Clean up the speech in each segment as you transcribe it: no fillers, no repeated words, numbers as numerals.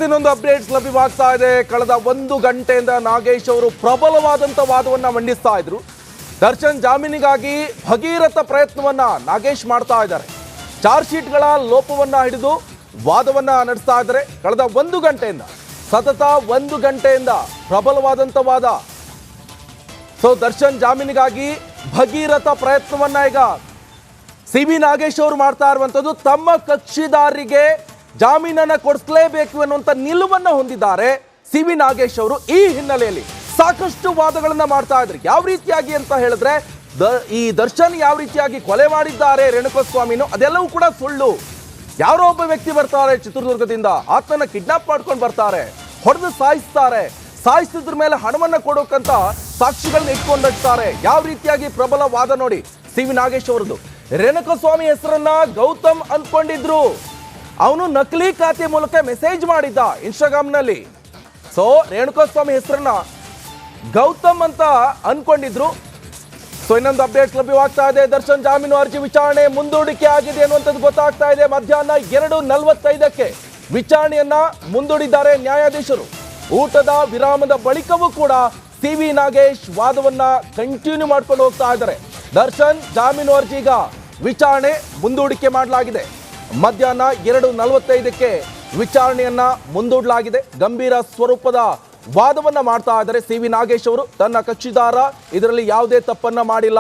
ಇನ್ನೊಂದು ಅಪ್ಡೇಟ್ಸ್ ಲಭ್ಯವಾಗ್ತಾ ಇದೆ. ಕಳೆದ 1 ಗಂಟೆಯಿಂದ ನಾಗೇಶ್ ಅವರು ಪ್ರಬಲವಾದಂತ ವಾದವನ್ನ ಮಂಡಿಸ್ತಾ ಇದ್ರು. ದರ್ಶನ್ ಜಾಮೀನಿಗಾಗಿ ಭಗೀರಥ ಪ್ರಯತ್ನವನ್ನ ನಾಗೇಶ್ ಮಾಡ್ತಾ ಇದ್ದಾರೆ. ಚಾರ್ಜ್ ಶೀಟ್ಗಳ ಲೋಪವನ್ನ ಹಿಡಿದು ವಾದವನ್ನ ನಡೆಸ್ತಾ ಇದ್ದಾರೆ. ಕಳೆದ 1 ಗಂಟೆಯಿಂದ ಸತತ 1 ಗಂಟೆಯಿಂದ ಪ್ರಬಲವಾದಂತ ವಾದ. ದರ್ಶನ್ ಜಾಮೀನಿಗಾಗಿ ಭಗೀರಥ ಪ್ರಯತ್ನವನ್ನ ಈಗ ಸಿ.ವಿ. ನಾಗೇಶ್ ಅವರು ಮಾಡ್ತಾ ಇರುವಂತದ್ದು. ತಮ್ಮ ಕಕ್ಷಿದಾರರಿಗೆ ಜಾಮೀನನ್ನ ಕೊಡಿಸಲೇಬೇಕು ಎನ್ನುವಂತ ನಿಲುವನ್ನ ಹೊಂದಿದ್ದಾರೆ ಸಿ.ವಿ. ನಾಗೇಶ್ ಅವರು. ಈ ಹಿನ್ನೆಲೆಯಲ್ಲಿ ಸಾಕಷ್ಟು ವಾದಗಳನ್ನ ಮಾಡ್ತಾ ಇದ್ರು. ಯಾವ ರೀತಿಯಾಗಿ ಅಂತ ಹೇಳಿದ್ರೆ, ಈ ದರ್ಶನ್ ಯಾವ ರೀತಿಯಾಗಿ ಕೊಲೆ ಮಾಡಿದ್ದಾರೆ ರೇಣುಕಾಸ್ವಾಮಿನೋ ಅದೆಲ್ಲವೂ ಕೂಡ ಸುಳ್ಳು. ಯಾರೋ ಒಬ್ಬ ವ್ಯಕ್ತಿ ಬರ್ತಾರೆ ಚಿತ್ರದುರ್ಗದಿಂದ, ಆತನ ಕಿಡ್ನಾಪ್ ಮಾಡ್ಕೊಂಡು ಬರ್ತಾರೆ, ಹೊಡೆದು ಸಾಯಿಸ್ತಾರೆ, ಸಾಯಿಸಿದ್ರ ಮೇಲೆ ಹಣವನ್ನ ಕೊಡೋಕಂತ ಸಾಕ್ಷಿಗಳನ್ನ ಇಟ್ಕೊಂಡಿರ್ತಾರೆ. ಯಾವ ರೀತಿಯಾಗಿ ಪ್ರಬಲ ವಾದ ನೋಡಿ ಸಿ.ವಿ. ನಾಗೇಶ್ ಅವರದು. ರೇಣುಕಾಸ್ವಾಮಿ ಹೆಸರನ್ನ ಗೌತಮ್ ಅನ್ಕೊಂಡಿದ್ರು. ಅವನು ನಕಲಿ ಖಾತೆ ಮೂಲಕ ಮೆಸೇಜ್ ಮಾಡಿದ್ದ ಇನ್ಸ್ಟಾಗ್ರಾಮ್ನಲ್ಲಿ. ರೇಣುಕಾಸ್ವಾಮಿ ಹೆಸರನ್ನ ಗೌತಮ್ ಅಂತ ಅನ್ಕೊಂಡಿದ್ರು. ಇನ್ನೊಂದು ಅಪ್ಡೇಟ್ ಲಭ್ಯವಾಗ್ತಾ ಇದೆ. ದರ್ಶನ್ ಜಾಮೀನು ಅರ್ಜಿ ವಿಚಾರಣೆ ಮುಂದೂಡಿಕೆ ಆಗಿದೆ ಅನ್ನುವಂಥದ್ದು ಗೊತ್ತಾಗ್ತಾ ಇದೆ. ಮಧ್ಯಾಹ್ನ 2:45ಕ್ಕೆ ವಿಚಾರಣೆಯನ್ನ ಮುಂದೂಡಿದ್ದಾರೆ ನ್ಯಾಯಾಧೀಶರು. ಊಟದ ವಿರಾಮದ ಬಳಿಕವೂ ಕೂಡ ಸಿ.ವಿ. ನಾಗೇಶ್ ವಾದವನ್ನ ಕಂಟಿನ್ಯೂ ಮಾಡ್ಕೊಂಡು ಹೋಗ್ತಾ ಇದ್ದಾರೆ. ದರ್ಶನ್ ಜಾಮೀನು ಅರ್ಜಿಗ ವಿಚಾರಣೆ ಮುಂದೂಡಿಕೆ ಮಾಡಲಾಗಿದೆ. ಮಧ್ಯಾಹ್ನ 2:45ಕ್ಕೆ ವಿಚಾರಣೆಯನ್ನ ಮುಂದೂಡಲಾಗಿದೆ. ಗಂಭೀರ ಸ್ವರೂಪದ ವಾದವನ್ನ ಮಾಡ್ತಾ ಇದ್ದಾರೆ ಸಿ.ವಿ. ನಾಗೇಶ್ ಅವರು. ತನ್ನ ಕಕ್ಷಿದಾರ ಇದರಲ್ಲಿ ಯಾವುದೇ ತಪ್ಪನ್ನ ಮಾಡಿಲ್ಲ,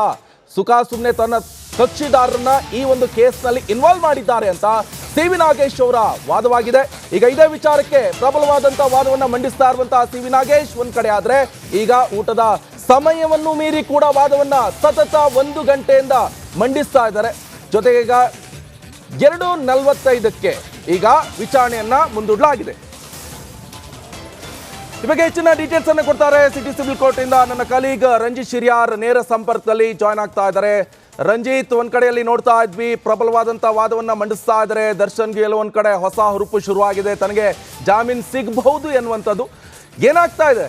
ಸುಮ್ಮನೆ ತನ್ನ ಕಕ್ಷಿದಾರರನ್ನ ಈ ಒಂದು ಕೇಸ್ನಲ್ಲಿ ಇನ್ವಾಲ್ವ್ ಮಾಡಿದ್ದಾರೆ ಅಂತ ಸಿ.ವಿ. ನಾಗೇಶ್ ಅವರ ವಾದವಾಗಿದೆ. ಈಗ ಇದೇ ವಿಚಾರಕ್ಕೆ ಪ್ರಬಲವಾದಂತಹ ವಾದವನ್ನ ಮಂಡಿಸ್ತಾ ಇರುವಂತಹ ಸಿ.ವಿ. ನಾಗೇಶ್ ಒಂದ್ ಕಡೆ ಆದ್ರೆ, ಈಗ ಊಟದ ಸಮಯವನ್ನು ಮೀರಿ ಕೂಡ ವಾದವನ್ನ ಸತತ 1 ಗಂಟೆಯಿಂದ ಮಂಡಿಸ್ತಾ ಇದ್ದಾರೆ. ಜೊತೆಗೆ ಈಗ 2:45ಕ್ಕೆ ಈಗ ವಿಚಾರಣೆಯನ್ನ ಮುಂದೂಡಲಾಗಿದೆ. ಈ ಬಗ್ಗೆ ಹೆಚ್ಚಿನ ಡೀಟೇಲ್ಸ್ ಅನ್ನು ಕೊಡ್ತಾರೆ ಸಿಟಿ ಸಿವಿಲ್ ಕೋರ್ಟ್ ಇಂದ ನನ್ನ ಕಲೀಗ್ ರಂಜಿತ್ ಶಿರ್ಯಾರ್ ನೇರ ಸಂಪರ್ಕದಲ್ಲಿ ಜಾಯ್ನ್ ಆಗ್ತಾ ಇದ್ದಾರೆ. ರಂಜಿತ್, ಒಂದ್ ಕಡೆಯಲ್ಲಿ ನೋಡ್ತಾ ಇದ್ವಿ ಪ್ರಬಲವಾದಂತಹ ವಾದವನ್ನ ಮಂಡಿಸ್ತಾ ಇದ್ದಾರೆ. ದರ್ಶನ್ಗೆ ಎಲ್ಲ ಒಂದ್ ಕಡೆ ಹೊಸ ಹುರುಪು ಶುರುವಾಗಿದೆ, ತನಗೆ ಜಾಮೀನ್ ಸಿಗಬಹುದು ಎನ್ನುವಂಥದ್ದು. ಏನಾಗ್ತಾ ಇದೆ?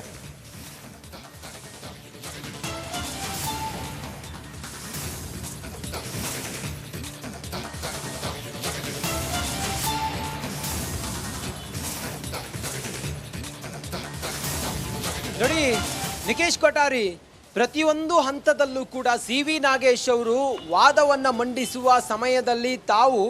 ನೋಡಿ ನಿಕೇಶ್ ಕೊಠಾರಿ, ಪ್ರತಿಯೊಂದು ಹಂತದಲ್ಲೂ ಕೂಡ ಸಿ.ವಿ. ನಾಗೇಶ್ ಅವರು ವಾದವನ್ನ ಮಂಡಿಸುವ ಸಮಯದಲ್ಲಿ ತಾವು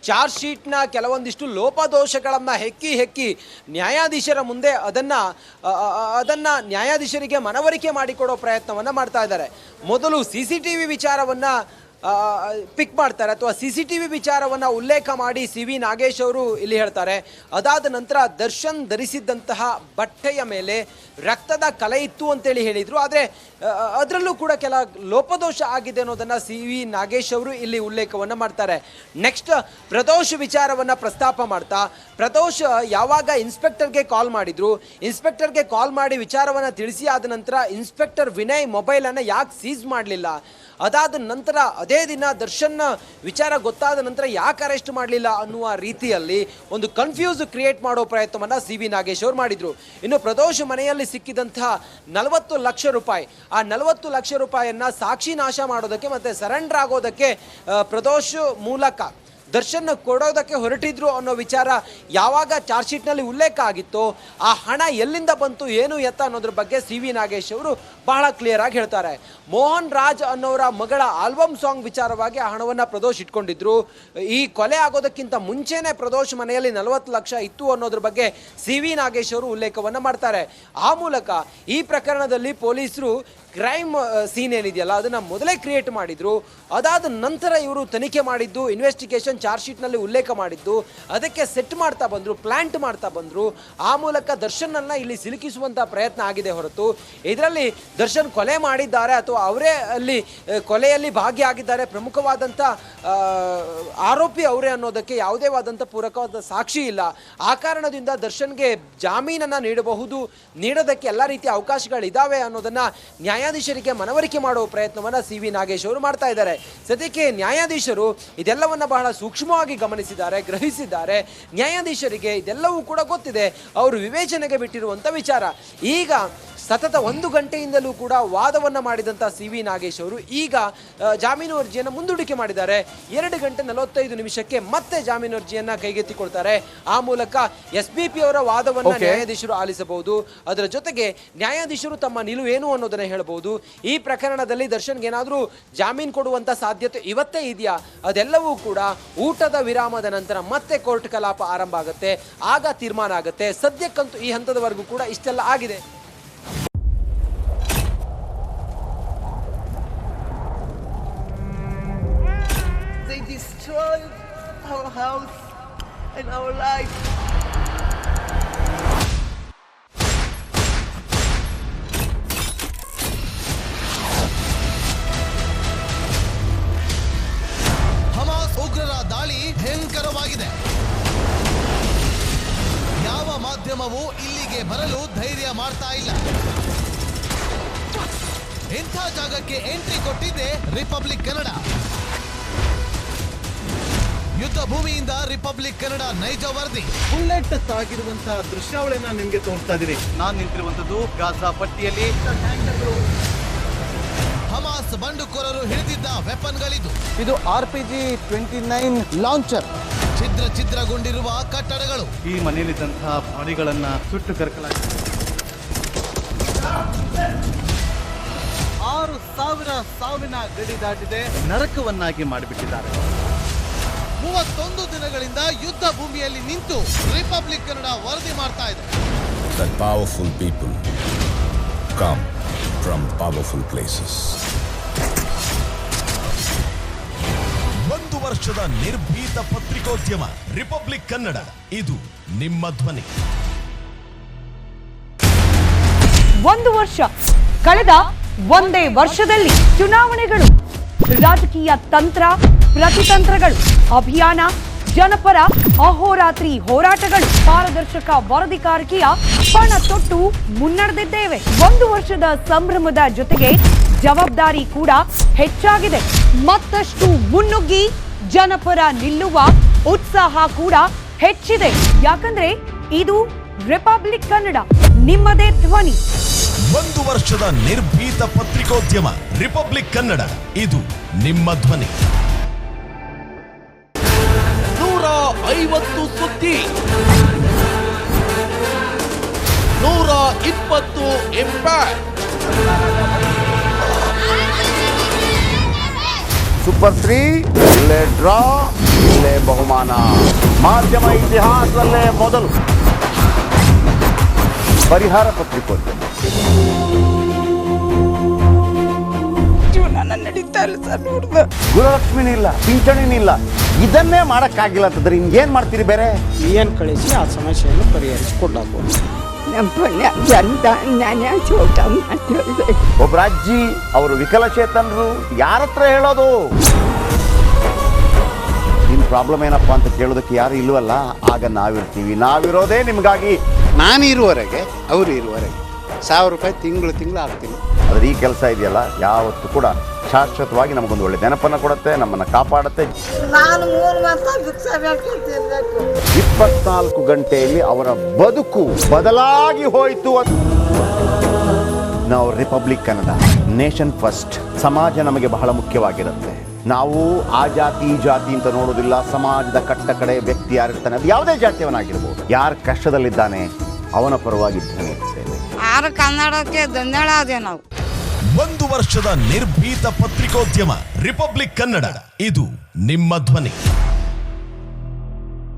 ಚಾರ್ಜ್ ಶೀಟ್ನ ಕೆಲವೊಂದಿಷ್ಟು ಲೋಪದೋಷಗಳನ್ನು ಹೆಕ್ಕಿ ನ್ಯಾಯಾಧೀಶರ ಮುಂದೆ ಅದನ್ನ ನ್ಯಾಯಾಧೀಶರಿಗೆ ಮನವರಿಕೆ ಮಾಡಿಕೊಡೋ ಪ್ರಯತ್ನವನ್ನ ಮಾಡ್ತಾ ಇದ್ದಾರೆ. ಮೊದಲು CCTV ವಿಚಾರವನ್ನ ಪಿಕ್ ಮಾಡ್ತಾರೆ, ಅಥವಾ CCTV ವಿಚಾರವನ್ನು ಉಲ್ಲೇಖ ಮಾಡಿ ಸಿ.ವಿ. ನಾಗೇಶ್ ಅವರು ಇಲ್ಲಿ ಹೇಳ್ತಾರೆ. ಅದಾದ ನಂತರ ದರ್ಶನ್ ಧರಿಸಿದ್ದಂತಹ ಬಟ್ಟೆಯ ಮೇಲೆ ರಕ್ತದ ಕಲೆ ಇತ್ತು ಅಂತೇಳಿ ಹೇಳಿದರು. ಆದರೆ ಅದರಲ್ಲೂ ಕೂಡ ಕೆಲ ಲೋಪದೋಷ ಆಗಿದೆ ಅನ್ನೋದನ್ನು ಸಿ.ವಿ. ನಾಗೇಶ್ ಅವರು ಇಲ್ಲಿ ಉಲ್ಲೇಖವನ್ನು ಮಾಡ್ತಾರೆ. ನೆಕ್ಸ್ಟ್ ಪ್ರದೋಷ್ ವಿಚಾರವನ್ನು ಪ್ರಸ್ತಾಪ ಮಾಡ್ತಾ, ಪ್ರದೋಷ್ ಯಾವಾಗ ಇನ್ಸ್ಪೆಕ್ಟರ್ಗೆ ಕಾಲ್ ಮಾಡಿದ್ರು, ಇನ್ಸ್ಪೆಕ್ಟರ್ಗೆ ಕಾಲ್ ಮಾಡಿ ವಿಚಾರವನ್ನು ತಿಳಿಸಿ ಆದ ನಂತರ ಇನ್ಸ್ಪೆಕ್ಟರ್ ವಿನಯ್ ಮೊಬೈಲನ್ನು ಯಾಕೆ ಸೀಸ್ ಮಾಡಲಿಲ್ಲ, ಅದಾದ ನಂತರ ಅದೇ ದಿನ ದರ್ಶನ್ ವಿಚಾರ ಗೊತ್ತಾದ ನಂತರ ಯಾಕೆ ಅರೆಸ್ಟ್ ಮಾಡಲಿಲ್ಲ ಅನ್ನುವ ರೀತಿಯಲ್ಲಿ ಒಂದು ಕನ್ಫ್ಯೂಸ್ ಕ್ರಿಯೇಟ್ ಮಾಡೋ ಪ್ರಯತ್ನವನ್ನು ಸಿ.ವಿ. ನಾಗೇಶ್ ಅವರು ಮಾಡಿದ್ರು. ಇನ್ನು ಪ್ರದೋಷ್ ಮನೆಯಲ್ಲಿ ಸಿಕ್ಕಿದಂತಹ 40 ಲಕ್ಷ ರೂಪಾಯಿ, ಆ 40 ಲಕ್ಷ ರೂಪಾಯಿಯನ್ನ ಸಾಕ್ಷಿ ನಾಶ ಮಾಡೋದಕ್ಕೆ ಮತ್ತೆ ಸರೆಂಡರ್ ಆಗೋದಕ್ಕೆ ಪ್ರದೋಷ್ ಮೂಲಕ ದರ್ಶನ್ ಕೊಡೋದಕ್ಕೆ ಹೊರಟಿದ್ರು ಅನ್ನೋ ವಿಚಾರ ಯಾವಾಗ ಚಾರ್ಜ್ ಶೀಟ್ನಲ್ಲಿ ಉಲ್ಲೇಖ ಆಗಿತ್ತೋ, ಆ ಹಣ ಎಲ್ಲಿಂದ ಬಂತು ಏನು ಎತ್ತ ಅನ್ನೋದ್ರ ಬಗ್ಗೆ ಸಿ.ವಿ. ನಾಗೇಶ್ ಅವರು ಬಹಳ ಕ್ಲಿಯರ್ ಆಗಿ ಹೇಳ್ತಾರೆ. ಮೋಹನ್ ರಾಜ್ ಅನ್ನೋರ ಮಗಳ ಆಲ್ಬಮ್ ಸಾಂಗ್ ವಿಚಾರವಾಗಿ ಆ ಹಣವನ್ನು ಪ್ರದೋಷ್ ಇಟ್ಕೊಂಡಿದ್ರು. ಈ ಕೊಲೆ ಆಗೋದಕ್ಕಿಂತ ಮುಂಚೆನೆ ಪ್ರದೋಷ್ ಮನೆಯಲ್ಲಿ 40 ಲಕ್ಷ ಇತ್ತು ಅನ್ನೋದ್ರ ಬಗ್ಗೆ ಸಿ.ವಿ. ನಾಗೇಶ್ ಅವರು ಉಲ್ಲೇಖವನ್ನು ಮಾಡ್ತಾರೆ. ಆ ಮೂಲಕ ಈ ಪ್ರಕರಣದಲ್ಲಿ ಪೊಲೀಸರು ಕ್ರೈಮ್ ಸೀನ್ ಏನಿದೆಯಲ್ಲ ಅದನ್ನು ಮೊದಲೇ ಕ್ರಿಯೇಟ್ ಮಾಡಿದ್ರು. ಅದಾದ ನಂತರ ಇವರು ತನಿಖೆ ಮಾಡಿದ್ದು, ಇನ್ವೆಸ್ಟಿಗೇಷನ್ ಚಾರ್ಜ್ ಶೀಟ್ನಲ್ಲಿ ಉಲ್ಲೇಖ ಮಾಡಿದ್ದು, ಅದಕ್ಕೆ ಸೆಟ್ ಮಾಡ್ತಾ ಬಂದರು, ಪ್ಲಾಂಟ್ ಮಾಡ್ತಾ ಬಂದರು. ಆ ಮೂಲಕ ದರ್ಶನ್ನನ್ನು ಇಲ್ಲಿ ಸಿಲುಕಿಸುವಂಥ ಪ್ರಯತ್ನ ಆಗಿದೆ ಹೊರತು ಇದರಲ್ಲಿ ದರ್ಶನ್ ಕೊಲೆ ಮಾಡಿದ್ದಾರೆ ಅಥವಾ ಅವರೇ ಅಲ್ಲಿ ಕೊಲೆಯಲ್ಲಿ ಭಾಗಿಯಾಗಿದ್ದಾರೆ, ಪ್ರಮುಖವಾದಂಥ ಆರೋಪಿ ಅವರೇ ಅನ್ನೋದಕ್ಕೆ ಯಾವುದೇ ಆದಂಥ ಪೂರಕವಾದ ಸಾಕ್ಷಿ ಇಲ್ಲ. ಆ ಕಾರಣದಿಂದ ದರ್ಶನ್ಗೆ ಜಾಮೀನನ್ನು ನೀಡಬಹುದು, ನೀಡೋದಕ್ಕೆ ಎಲ್ಲ ರೀತಿಯ ಅವಕಾಶಗಳಿದ್ದಾವೆ ಅನ್ನೋದನ್ನು ನ್ಯಾಯಾಧೀಶರಿಗೆ ಮನವರಿಕೆ ಮಾಡುವ ಪ್ರಯತ್ನವನ್ನು ಸಿ.ವಿ. ನಾಗೇಶ್ ಅವರು ಮಾಡ್ತಾ ಇದ್ದಾರೆ. ಸದ್ಯಕ್ಕೆ ನ್ಯಾಯಾಧೀಶರು ಇದೆಲ್ಲವನ್ನ ಬಹಳ ಸೂಕ್ಷ್ಮವಾಗಿ ಗಮನಿಸಿದ್ದಾರೆ, ಗ್ರಹಿಸಿದ್ದಾರೆ. ನ್ಯಾಯಾಧೀಶರಿಗೆ ಇದೆಲ್ಲವೂ ಕೂಡ ಗೊತ್ತಿದೆ, ಅವರು ವಿವೇಚನೆಗೆ ಬಿಟ್ಟಿರುವಂಥ ವಿಚಾರ. ಈಗ ಸತತ 1 ಗಂಟೆಯಿಂದಲೂ ಕೂಡ ವಾದವನ್ನ ಮಾಡಿದಂತ ಸಿ ವಿ ನಾಗೇಶ್ ಅವರು ಈಗ ಜಾಮೀನು ಅರ್ಜಿಯನ್ನು ಮುಂದೂಡಿಕೆ ಮಾಡಿದ್ದಾರೆ. 2 ಗಂಟೆ 45 ನಿಮಿಷಕ್ಕೆ ಮತ್ತೆ ಜಾಮೀನು ಅರ್ಜಿಯನ್ನ ಕೈಗೆತ್ತಿಕೊಳ್ತಾರೆ. ಆ ಮೂಲಕ SBP ಅವರ ವಾದವನ್ನ ನ್ಯಾಯಾಧೀಶರು ಆಲಿಸಬಹುದು. ಅದರ ಜೊತೆಗೆ ನ್ಯಾಯಾಧೀಶರು ತಮ್ಮ ನಿಲುವು ಏನು ಅನ್ನೋದನ್ನ ಹೇಳಬಹುದು. ಈ ಪ್ರಕರಣದಲ್ಲಿ ದರ್ಶನ್ಗೆ ಏನಾದರೂ ಜಾಮೀನು ಕೊಡುವಂತ ಸಾಧ್ಯತೆ ಇವತ್ತೇ ಇದೆಯಾ? ಅದೆಲ್ಲವೂ ಕೂಡ ಊಟದ ವಿರಾಮದ ನಂತರ ಮತ್ತೆ ಕೋರ್ಟ್ ಕಲಾಪ ಆರಂಭ ಆಗುತ್ತೆ, ಆಗ ತೀರ್ಮಾನ ಆಗುತ್ತೆ. ಸದ್ಯಕ್ಕಂತೂ ಈ ಹಂತದವರೆಗೂ ಕೂಡ ಇಷ್ಟೆಲ್ಲ ಆಗಿದೆ. They destroyed our house and our life. Hamas ಉಗ್ರರ ದಾಳಿ ಭಯಂಕರವಾಗಿದೆ. ಯಾವ ಮಾಧ್ಯಮವೂ ಇಲ್ಲಿಗೆ ಬರಲು ಧೈರ್ಯ ಮಾಡ್ತಾ ಇಲ್ಲ. ಇಂಥ ಜಾಗಕ್ಕೆ ಎಂಟ್ರಿ ಕೊಟ್ಟಿದೆ ರಿಪಬ್ಲಿಕ್ ಕನ್ನಡ. ಯುದ್ಧ ಭೂಮಿಯಿಂದ ರಿಪಬ್ಲಿಕ್ ಕನ್ನಡ ನೈಜ ವರದಿ. ಬುಲೆಟ್ ಆಗಿರುವಂತಹ ದೃಶ್ಯಾವಳಿಯನ್ನ ನಿಮ್ಗೆ ತೋರಿಸ್ತಾ ಇದೀನಿ. ನಾನು ನಿಂತಿರುವಂತದ್ದು ಗಾಜಾ ಪಟ್ಟಿಯಲ್ಲಿ. ಹಮಾಸ್ ಬಂಡುಕೋರರು ಹಿಡಿದಿದ್ದ ವೆಪನ್ಗಳಿದು. ಇದು RPG-29 ಲಾಂಚರ್. ಛಿದ್ರಗೊಂಡಿರುವ ಕಟ್ಟಡಗಳು. ಈ ಮನೆಯಲ್ಲಿದ್ದಂತಹ ಬಾಡಿಗಳನ್ನ ಸುಟ್ಟು ಕರಕಲಾಗಿದೆ. 6,000 ಸಾವಿನ ಗಡಿ ದಾಟಿದೆ. ನರಕವನ್ನಾಗಿ ಮಾಡಿಬಿಟ್ಟಿದ್ದಾರೆ. 31 ದಿನಗಳಿಂದ ಯುದ್ಧ ಭೂಮಿಯಲ್ಲಿ ನಿಂತು ರಿಪಬ್ಲಿಕ್ ಕನ್ನಡ ವರದಿ ಮಾಡ್ತಾ ಇದೆ. That powerful people come from powerful places. 1 ವರ್ಷದ ನಿರ್ಭೀತ ಪತ್ರಿಕೋದ್ಯಮ ರಿಪಬ್ಲಿಕ್ ಕನ್ನಡ, ಇದು ನಿಮ್ಮ ಧ್ವನಿ. 1 ವರ್ಷ ಕಳೆದ ಒಂದೇ ವರ್ಷದಲ್ಲಿ ಚುನಾವಣೆಗಳು, ರಾಜಕೀಯ ತಂತ್ರ ಪ್ರತಿತಂತ್ರಗಳು, ಅಭಿಯಾನ, ಜನಪರ ಅಹೋರಾತ್ರಿ ಹೋರಾಟಗಳು, ಪಾರದರ್ಶಕ ವರದಿಗಾರಿಕೆಯ ಪಣ ತೊಟ್ಟು ಮುನ್ನಡೆದಿದ್ದೇವೆ. 1 ವರ್ಷದ ಸಂಭ್ರಮದ ಜೊತೆಗೆ ಜವಾಬ್ದಾರಿ ಕೂಡ ಹೆಚ್ಚಾಗಿದೆ. ಮತ್ತಷ್ಟು ಮುನ್ನುಗ್ಗಿ ಜನಪರ ನಿಲ್ಲುವ ಉತ್ಸಾಹ ಕೂಡ ಹೆಚ್ಚಿದೆ. ಯಾಕಂದ್ರೆ ಇದು ರಿಪಬ್ಲಿಕ್ ಕನ್ನಡ, ನಿಮ್ಮದೇ ಧ್ವನಿ. 1 ವರ್ಷದ ನಿರ್ಭೀತ ಪತ್ರಿಕೋದ್ಯಮ ರಿಪಬ್ಲಿಕ್ ಕನ್ನಡ, ಇದು ನಿಮ್ಮ ಧ್ವನಿ. 150 ಸುದ್ದಿ, 120 ಇಂಪ್ಯಾಕ್ಟ್. ಸೂಪರ್ 3 ಇಲ್ಲೇ ಡ್ರಾ, ಇಲ್ಲೇ ಬಹುಮಾನ. ಮಾಧ್ಯಮ ಇತಿಹಾಸದಲ್ಲೇ ಮೊದಲು ಪರಿಹಾರ ಪತ್ರಿಕೋದ್ಯಮ. ಗುರುಲಕ್ಷ್ಮಿನಿಲ್ಲ, ಪಿಂಚಣಿನಿಲ್ಲ, ಇದನ್ನೇ ಮಾಡಕ್ಕಾಗಿಲ್ಲ ಅಂತಂದ್ರೆ ಇನ್ನೇನ್ ಮಾಡ್ತೀರಿ ಬೇರೆ? ಏನ್ ಕಳಿಸಿ ಆ ಸಮಸ್ಯೆಯನ್ನು ಪರಿಹರಿಸಿಕೊಡ್ಲಾಗ್ಬೋದು. ಒಬ್ಬ ಅಜ್ಜಿ, ಅವರು ವಿಕಲಚೇತನರು, ಯಾರ ಹತ್ರ ಹೇಳೋದು? ನಿನ್ ಪ್ರಾಬ್ಲಮ್ ಏನಪ್ಪಾ ಅಂತ ಕೇಳೋದಕ್ಕೆ ಯಾರು ಇಲ್ವಲ್ಲ. ಆಗ ನಾವಿರ್ತೀವಿ, ನಾವಿರೋದೇ ನಿಮ್ಗಾಗಿ. ನಾನು ಇರುವವರೆಗೆ, ಅವರು ಇರುವವರೆಗೆ 1,000 ರೂಪಾಯಿ ತಿಂಗಳು ಆಗ್ತೀನಿ. ಆದ್ರೆ ಈ ಕೆಲಸ ಇದೆಯಲ್ಲ, ಯಾವತ್ತೂ ಕೂಡ ಶಾಶ್ವತವಾಗಿ ನಮಗೊಂದು ಒಳ್ಳೆ ನೆನಪನ್ನ ಕೊಡುತ್ತೆ, ನಮ್ಮನ್ನ ಕಾಪಾಡುತ್ತೆ. 24 ಗಂಟೆಯಲ್ಲಿ ಅವರ ಬದುಕು ಬದಲಾಗಿ ಹೋಯಿತು. ನಾವು ರಿಪಬ್ಲಿಕ್ ಕನ್ನಡ, ನೇಷನ್ ಫಸ್ಟ್. ಸಮಾಜ ನಮಗೆ ಬಹಳ ಮುಖ್ಯವಾಗಿರುತ್ತೆ. ನಾವು ಆ ಜಾತಿ ಈ ಜಾತಿ ಅಂತ ನೋಡೋದಿಲ್ಲ. ಸಮಾಜದ ಕಟ್ಟ ಕಡೆ ವ್ಯಕ್ತಿ ಯಾರಿರ್ತಾನೆ, ಅದು ಯಾವುದೇ ಜಾತಿಯವನಾಗಿರ್ಬೋದು, ಯಾರು ಕಷ್ಟದಲ್ಲಿದ್ದಾನೆ ಅವನ ಪರವಾಗಿ ಧ್ವನಿ ಎತ್ತುತ್ತೇವೆ. ಕನ್ನಡಕ್ಕೆ ಧನ್ಯವಾದ. ನಾವು 1 ವರ್ಷದ ನಿರ್ಭೀತ ಪತ್ರಿಕೋದ್ಯಮ ರಿಪಬ್ಲಿಕ್ ಕನ್ನಡ, ಇದು ನಿಮ್ಮ ಧ್ವನಿ.